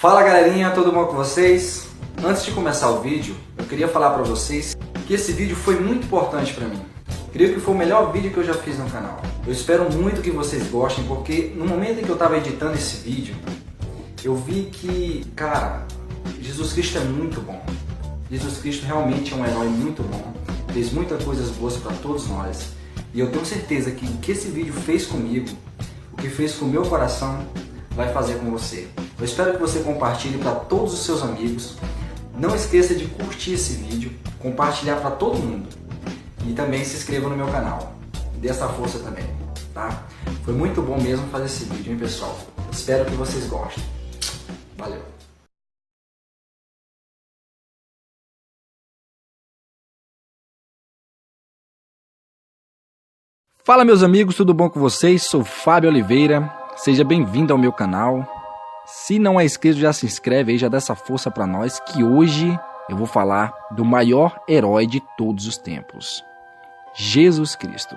Fala galerinha, tudo bom com vocês? Antes de começar o vídeo, eu queria falar pra vocês que esse vídeo foi muito importante pra mim. Creio que foi o melhor vídeo que eu já fiz no canal. Eu espero muito que vocês gostem, porque no momento em que eu tava editando esse vídeo, eu vi que, cara, Jesus Cristo é muito bom. Jesus Cristo realmente é um herói muito bom. Fez muitas coisas boas pra todos nós. E eu tenho certeza que o que esse vídeo fez comigo, o que fez com o meu coração, vai fazer com você. Eu espero que você compartilhe para todos os seus amigos. Não esqueça de curtir esse vídeo, compartilhar para todo mundo. E também se inscreva no meu canal. Dê essa força também, tá? Foi muito bom mesmo fazer esse vídeo, hein, pessoal? Espero que vocês gostem. Valeu! Fala meus amigos, tudo bom com vocês? Sou Fábio Oliveira, seja bem-vindo ao meu canal. Se não é inscrito, já se inscreve aí, já dá essa força pra nós, que hoje eu vou falar do maior herói de todos os tempos, Jesus Cristo.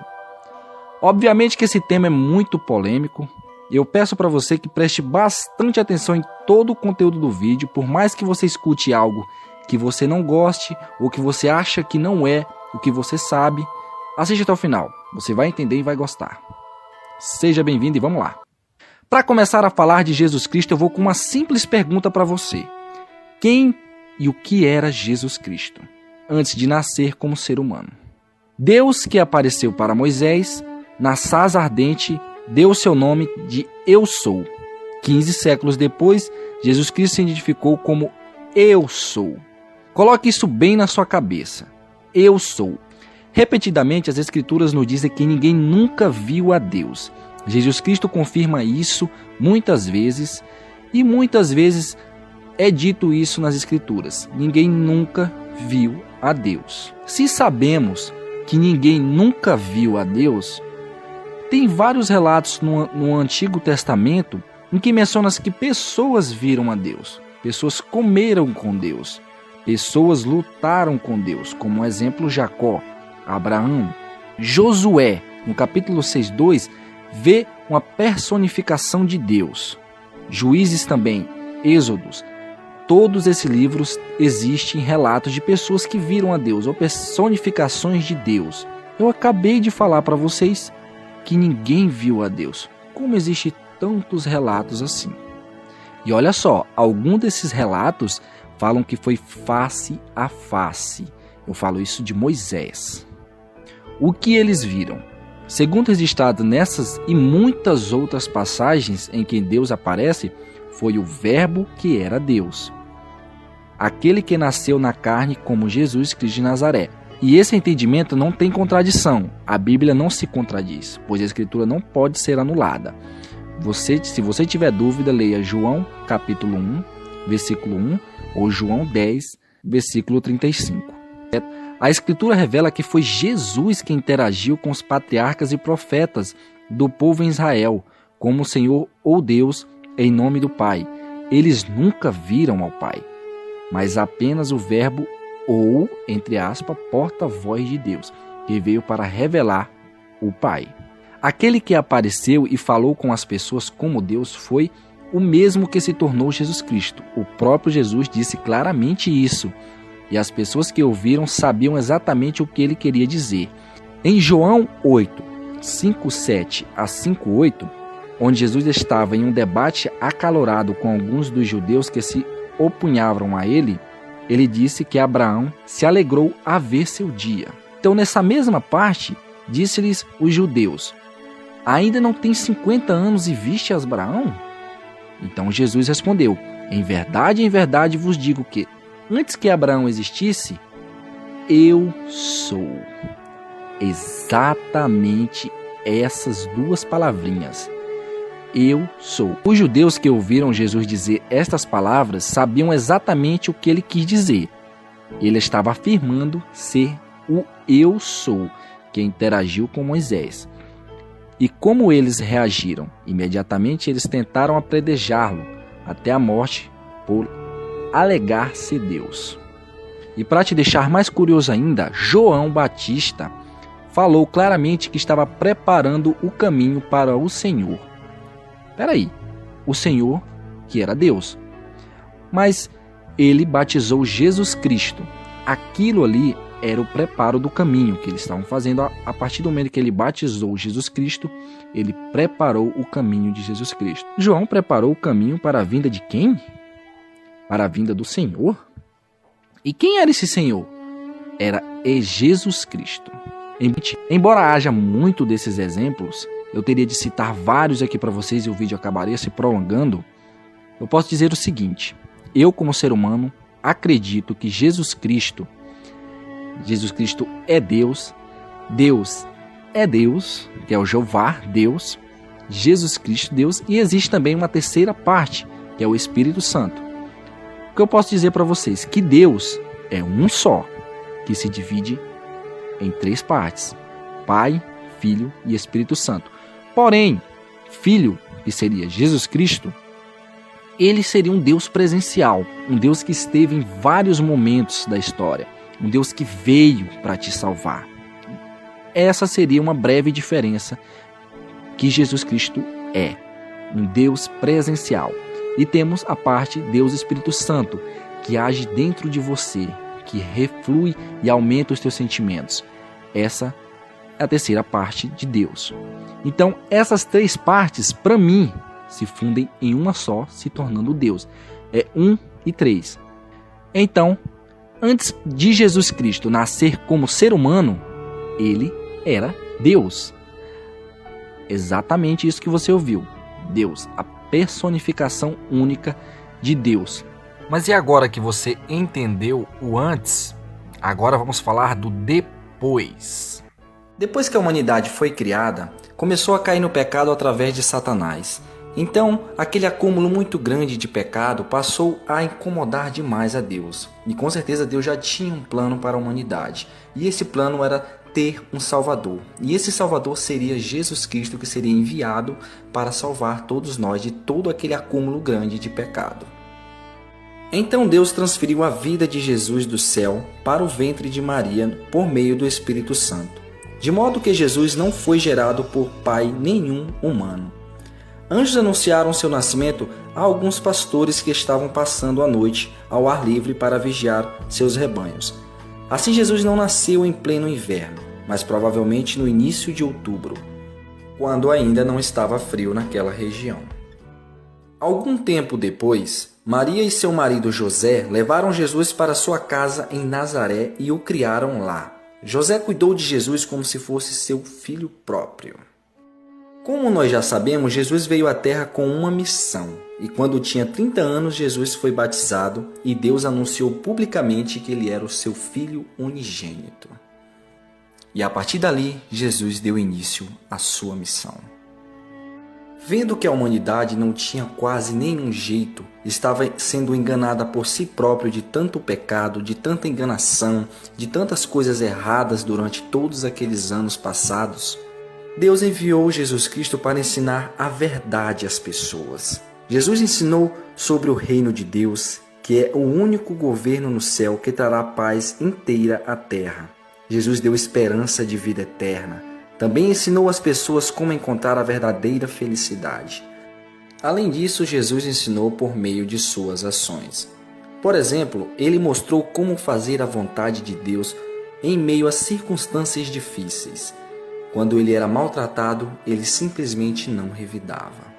Obviamente que esse tema é muito polêmico, e eu peço para você que preste bastante atenção em todo o conteúdo do vídeo, por mais que você escute algo que você não goste, ou que você acha que não é o que você sabe, assiste até o final, você vai entender e vai gostar. Seja bem-vindo e vamos lá. Para começar a falar de Jesus Cristo, eu vou com uma simples pergunta para você. Quem e o que era Jesus Cristo antes de nascer como ser humano? Deus que apareceu para Moisés na sarça ardente deu seu nome de Eu Sou. 15 séculos depois, Jesus Cristo se identificou como Eu Sou. Coloque isso bem na sua cabeça. Eu sou. Repetidamente, as Escrituras nos dizem que ninguém nunca viu a Deus. Jesus Cristo confirma isso muitas vezes, e muitas vezes é dito isso nas Escrituras. Ninguém nunca viu a Deus. Se sabemos que ninguém nunca viu a Deus, tem vários relatos no Antigo Testamento em que menciona que pessoas viram a Deus, pessoas comeram com Deus, pessoas lutaram com Deus, como exemplo Jacó, Abraão. Josué, no capítulo 6:2, vê uma personificação de Deus. Juízes também, Êxodos. Todos esses livros existem relatos de pessoas que viram a Deus, ou personificações de Deus. Eu acabei de falar para vocês que ninguém viu a Deus. Como existem tantos relatos assim? E olha só, alguns desses relatos falam que foi face a face. Eu falo isso de Moisés. O que eles viram? Segundo registrado nessas e muitas outras passagens em que Deus aparece, foi o Verbo que era Deus, aquele que nasceu na carne como Jesus Cristo de Nazaré. E esse entendimento não tem contradição, a Bíblia não se contradiz, pois a Escritura não pode ser anulada. Se você tiver dúvida, leia João capítulo 1, versículo 1, ou João 10, versículo 35. A Escritura revela que foi Jesus que interagiu com os patriarcas e profetas do povo em Israel, como o Senhor ou Deus, em nome do Pai. Eles nunca viram ao Pai, mas apenas o Verbo ou, entre aspas, porta-voz de Deus, que veio para revelar o Pai. Aquele que apareceu e falou com as pessoas como Deus foi o mesmo que se tornou Jesus Cristo. O próprio Jesus disse claramente isso. E as pessoas que ouviram sabiam exatamente o que ele queria dizer. Em João 8, 5:7 a 5:8, onde Jesus estava em um debate acalorado com alguns dos judeus que se opunhavam a ele, ele disse que Abraão se alegrou a ver seu dia. Então, nessa mesma parte, disse-lhes os judeus: ainda não tem 50 anos e viste Abraão? Então Jesus respondeu: em verdade vos digo que antes que Abraão existisse, eu sou. Exatamente essas duas palavrinhas. Eu sou. Os judeus que ouviram Jesus dizer estas palavras sabiam exatamente o que ele quis dizer. Ele estava afirmando ser o eu sou, que interagiu com Moisés. E como eles reagiram? Imediatamente eles tentaram apedrejá-lo até a morte por alegar ser Deus. E para te deixar mais curioso ainda, João Batista falou claramente que estava preparando o caminho para o Senhor. Espera aí, o Senhor que era Deus. mas ele batizou Jesus Cristo. Aquilo ali era o preparo do caminho que eles estavam fazendo. A partir do momento que ele batizou Jesus Cristo, ele preparou o caminho de Jesus Cristo. João preparou o caminho para a vinda de quem? Para a vinda do Senhor. E quem era esse Senhor? Era Jesus Cristo. Embora haja muito desses exemplos, eu teria de citar vários aqui para vocês e o vídeo acabaria se prolongando. Eu posso dizer o seguinte: eu, como ser humano, acredito que Jesus Cristo é Deus, Deus é Deus, que é o Jeová, Deus, Jesus Cristo, Deus, e existe também uma terceira parte, que é o Espírito Santo. O que eu posso dizer para vocês? Que Deus é um só, que se divide em três partes: Pai, Filho e Espírito Santo. Porém, Filho, que seria Jesus Cristo, ele seria um Deus presencial, um Deus que esteve em vários momentos da história, um Deus que veio para te salvar. Essa seria uma breve diferença que Jesus Cristo é, um Deus presencial. E temos a parte Deus Espírito Santo, que age dentro de você, que reflui e aumenta os teus sentimentos. Essa é a terceira parte de Deus. Então, essas três partes, para mim, se fundem em uma só, se tornando Deus. É 1 e 3. Então, antes de Jesus Cristo nascer como ser humano, ele era Deus. Exatamente isso que você ouviu. Deus, a personificação única de Deus. Mas e agora que você entendeu o antes, agora vamos falar do depois. Depois que a humanidade foi criada, começou a cair no pecado através de Satanás. Então, aquele acúmulo muito grande de pecado passou a incomodar demais a Deus. E com certeza Deus já tinha um plano para a humanidade. E esse plano era ter um Salvador. E esse Salvador seria Jesus Cristo, que seria enviado para salvar todos nós de todo aquele acúmulo grande de pecado. Então Deus transferiu a vida de Jesus do céu para o ventre de Maria por meio do Espírito Santo, de modo que Jesus não foi gerado por pai nenhum humano. Anjos anunciaram seu nascimento a alguns pastores que estavam passando a noite ao ar livre para vigiar seus rebanhos. Assim, Jesus não nasceu em pleno inverno, mas provavelmente no início de outubro, quando ainda não estava frio naquela região. Algum tempo depois, Maria e seu marido José levaram Jesus para sua casa em Nazaré e o criaram lá. José cuidou de Jesus como se fosse seu filho próprio. Como nós já sabemos, Jesus veio à Terra com uma missão. E quando tinha 30 anos, Jesus foi batizado e Deus anunciou publicamente que ele era o seu filho unigênito. E a partir dali, Jesus deu início à sua missão. Vendo que a humanidade não tinha quase nenhum jeito, estava sendo enganada por si próprio de tanto pecado, de tanta enganação, de tantas coisas erradas durante todos aqueles anos passados, Deus enviou Jesus Cristo para ensinar a verdade às pessoas. Jesus ensinou sobre o reino de Deus, que é o único governo no céu que trará paz inteira à terra. Jesus deu esperança de vida eterna. Também ensinou às pessoas como encontrar a verdadeira felicidade. Além disso, Jesus ensinou por meio de suas ações. Por exemplo, ele mostrou como fazer a vontade de Deus em meio a circunstâncias difíceis. Quando ele era maltratado, ele simplesmente não revidava.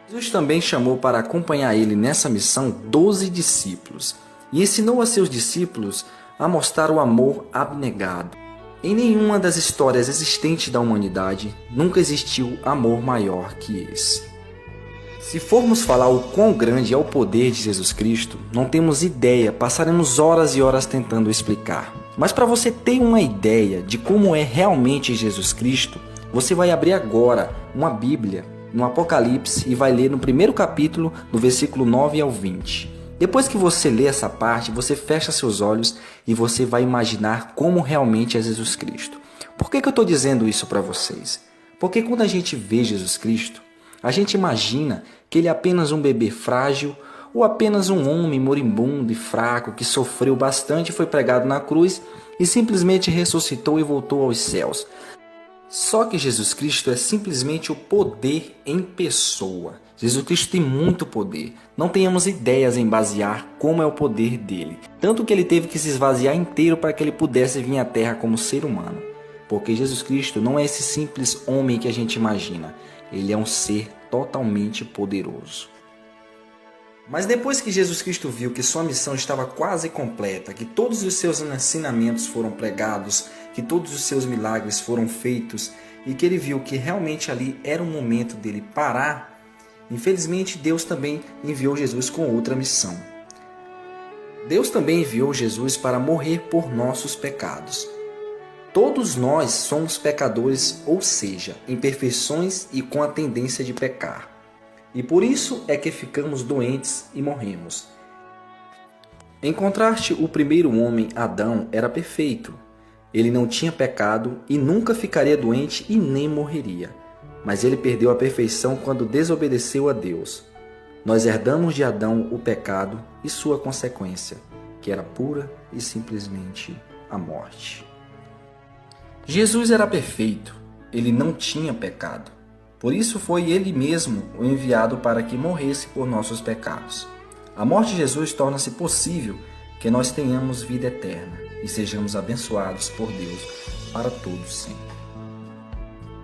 Jesus também chamou para acompanhar ele nessa missão 12 discípulos e ensinou a seus discípulos a mostrar o amor abnegado. Em nenhuma das histórias existentes da humanidade nunca existiu amor maior que esse. Se formos falar o quão grande é o poder de Jesus Cristo, não temos ideia, passaremos horas e horas tentando explicar. Mas para você ter uma ideia de como é realmente Jesus Cristo, você vai abrir agora uma Bíblia no Apocalipse e vai ler no primeiro capítulo, do versículo 9 ao 20. Depois que você lê essa parte, você fecha seus olhos e você vai imaginar como realmente é Jesus Cristo. Por que eu estou dizendo isso para vocês? Porque quando a gente vê Jesus Cristo, a gente imagina que ele é apenas um bebê frágil ou apenas um homem moribundo e fraco que sofreu bastante e foi pregado na cruz e simplesmente ressuscitou e voltou aos céus. Só que Jesus Cristo é simplesmente o poder em pessoa. Jesus Cristo tem muito poder. Não tenhamos ideias em basear como é o poder dele. Tanto que ele teve que se esvaziar inteiro para que ele pudesse vir à Terra como ser humano. Porque Jesus Cristo não é esse simples homem que a gente imagina. Ele é um ser totalmente poderoso. Mas depois que Jesus Cristo viu que sua missão estava quase completa, que todos os seus ensinamentos foram pregados, que todos os seus milagres foram feitos e que ele viu que realmente ali era o momento dele parar, infelizmente Deus também enviou Jesus com outra missão. Deus também enviou Jesus para morrer por nossos pecados. Todos nós somos pecadores, ou seja, imperfeições e com a tendência de pecar. E por isso é que ficamos doentes e morremos. Em contraste, o primeiro homem, Adão, era perfeito. Ele não tinha pecado e nunca ficaria doente e nem morreria. Mas ele perdeu a perfeição quando desobedeceu a Deus. Nós herdamos de Adão o pecado e sua consequência, que era pura e simplesmente a morte. Jesus era perfeito, ele não tinha pecado. Por isso foi ele mesmo o enviado para que morresse por nossos pecados. A morte de Jesus torna-se possível que nós tenhamos vida eterna e sejamos abençoados por Deus para todos sempre.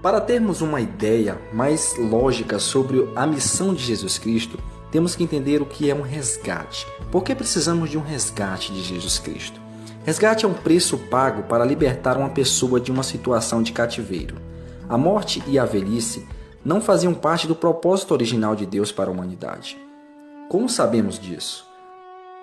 Para termos uma ideia mais lógica sobre a missão de Jesus Cristo, temos que entender o que é um resgate. Por que precisamos de um resgate de Jesus Cristo? Resgate é um preço pago para libertar uma pessoa de uma situação de cativeiro. A morte e a velhice não faziam parte do propósito original de Deus para a humanidade. Como sabemos disso?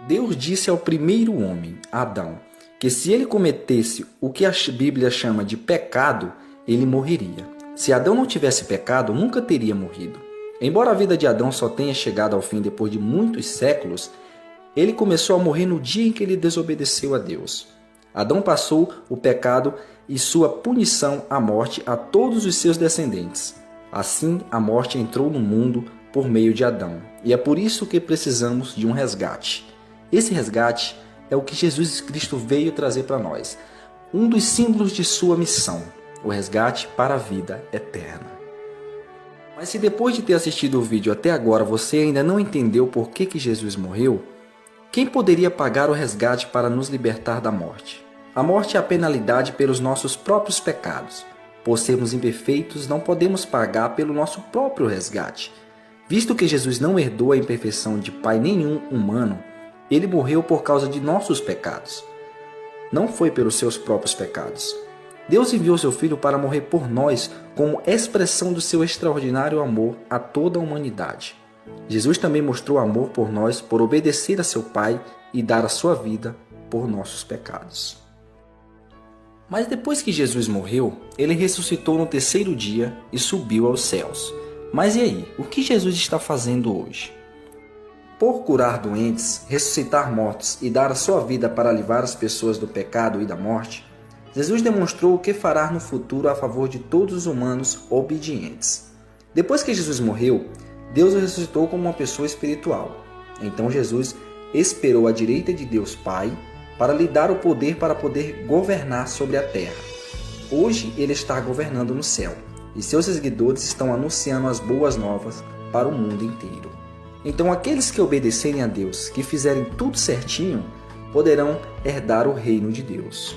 Deus disse ao primeiro homem, Adão, que se ele cometesse o que a Bíblia chama de pecado, ele morreria. Se Adão não tivesse pecado, nunca teria morrido. Embora a vida de Adão só tenha chegado ao fim depois de muitos séculos, ele começou a morrer no dia em que ele desobedeceu a Deus. Adão passou o pecado e sua punição, a morte, a todos os seus descendentes. Assim, a morte entrou no mundo por meio de Adão. E é por isso que precisamos de um resgate. Esse resgate é o que Jesus Cristo veio trazer para nós. Um dos símbolos de sua missão, o resgate para a vida eterna. Mas se depois de ter assistido o vídeo até agora você ainda não entendeu por que Jesus morreu, quem poderia pagar o resgate para nos libertar da morte? A morte é a penalidade pelos nossos próprios pecados. Por sermos imperfeitos, não podemos pagar pelo nosso próprio resgate. Visto que Jesus não herdou a imperfeição de pai nenhum humano, ele morreu por causa de nossos pecados. Não foi pelos seus próprios pecados. Deus enviou seu Filho para morrer por nós como expressão do seu extraordinário amor a toda a humanidade. Jesus também mostrou amor por nós por obedecer a seu Pai e dar a sua vida por nossos pecados. Mas depois que Jesus morreu, ele ressuscitou no terceiro dia e subiu aos céus. Mas e aí, o que Jesus está fazendo hoje? Por curar doentes, ressuscitar mortos e dar a sua vida para livrar as pessoas do pecado e da morte, Jesus demonstrou o que fará no futuro a favor de todos os humanos obedientes. Depois que Jesus morreu, Deus o ressuscitou como uma pessoa espiritual. Então Jesus esperou à direita de Deus Pai para lhe dar o poder para poder governar sobre a terra. Hoje ele está governando no céu e seus seguidores estão anunciando as boas novas para o mundo inteiro. Então aqueles que obedecerem a Deus, que fizerem tudo certinho, poderão herdar o reino de Deus.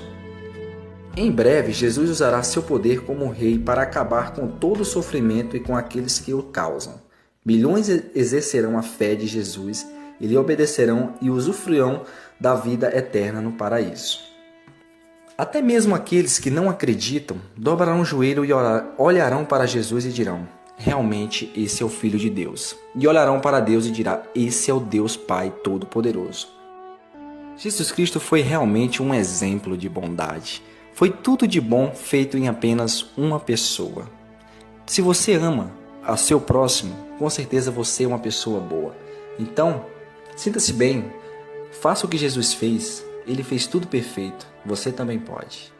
Em breve, Jesus usará seu poder como rei para acabar com todo o sofrimento e com aqueles que o causam. Milhões exercerão a fé de Jesus e lhe obedecerão e usufruirão da vida eterna no paraíso. Até mesmo aqueles que não acreditam dobrarão o joelho e olharão para Jesus e dirão: realmente esse é o Filho de Deus. E olharão para Deus e dirão: esse é o Deus Pai Todo-Poderoso. Jesus Cristo foi realmente um exemplo de bondade. Foi tudo de bom feito em apenas uma pessoa. Se você ama a seu próximo, com certeza você é uma pessoa boa. Então, sinta-se bem, faça o que Jesus fez. Ele fez tudo perfeito. Você também pode.